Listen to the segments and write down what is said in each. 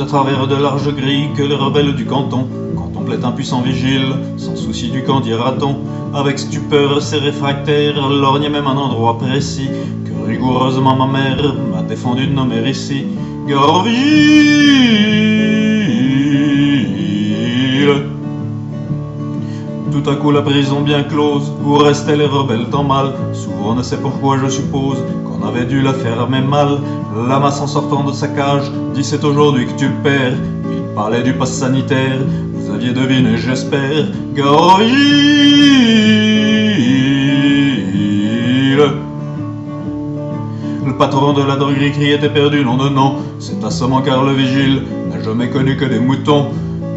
à travers de larges grilles que les rebelles du canton contemplaient un puissant vigile, sans souci du qu'en dira-t-on. Avec stupeur, ces réfractaires lorgnaient même un endroit précis que rigoureusement ma mère m'a défendu de nommer ici Garoville. Tout à coup la prison bien close, où restaient les rebelles tant mal. Souvent on ne sait pourquoi, je suppose qu'on avait dû la fermer mal. La masse en sortant de sa cage dit c'est aujourd'hui que tu le perds. Il parlait du pass sanitaire, vous aviez deviné j'espère. Garoville. Le patron de la droguerie criait éperdu, non, c'est assommant car le vigile n'a jamais connu que des moutons.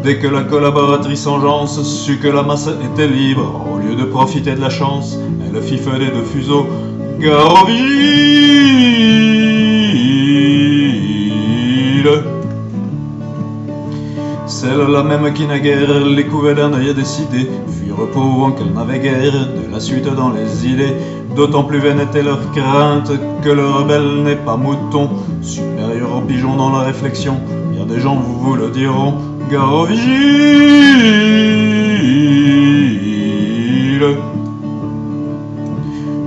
Dès que la collaboratrice Engeance sut que la masse était libre, au lieu de profiter de la chance, elle fit feu des deux fuseaux. Garoville. Celle-là même qui naguère les couvait d'un œil décidé, fut reprouvant qu'elle n'avait guère de la suite dans les idées. D'autant plus vaine était leur crainte que le rebelle n'est pas mouton, supérieur au pigeon dans la réflexion, bien des gens vous le diront. Garoville.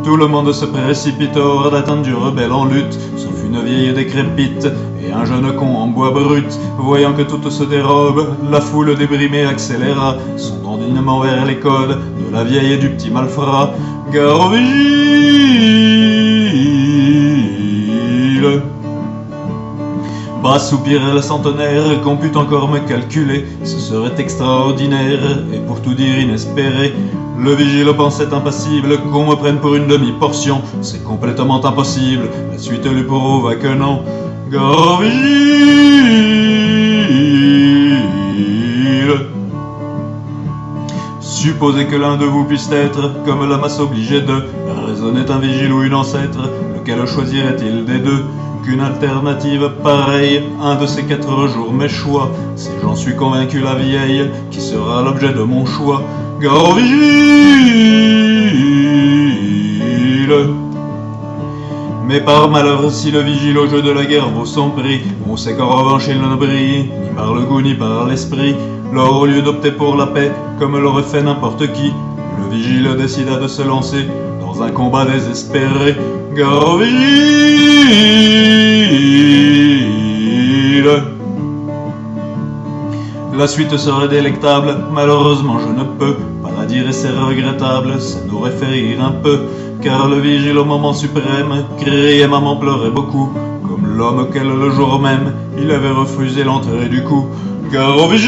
Tout le monde se précipite hors d'atteinte du rebelle en lutte, sauf une vieille décrépite et un jeune con en bois brut. Voyant que tout se dérobe, la foule débrimée accéléra son dandinement vers les codes de la vieille et du petit malfrat. Garoville. Bas soupirait le centenaire, qu'on pût encore me calculer, ce serait extraordinaire, et pour tout dire inespéré. Le vigile pensait impassible, qu'on me prenne pour une demi-portion, c'est complètement impossible, la suite lui prouva que non. Garoville. Supposez que l'un de vous puisse être, comme la masse obligée de, raisonnait un vigile ou une ancêtre, lequel choisirait-il des deux? Qu'une alternative pareille, un de ces 4 jours mes choix, si j'en suis convaincu la vieille, qui sera l'objet de mon choix. Garoville. Mais par malheur, si le vigile au jeu de la guerre vaut son prix, on sait qu'en revanche il ne brille, ni par le goût ni par l'esprit. Lors, au lieu d'opter pour la paix, comme l'aurait fait n'importe qui, le vigile décida de se lancer dans un combat désespéré. Garoville. La suite serait délectable, malheureusement je ne peux pas la dire et c'est regrettable, ça nous aurait fait rire un peu, car le vigile au moment suprême criait maman pleurait beaucoup, comme l'homme auquel le jour même il avait refusé l'entrée du coup. Garoville.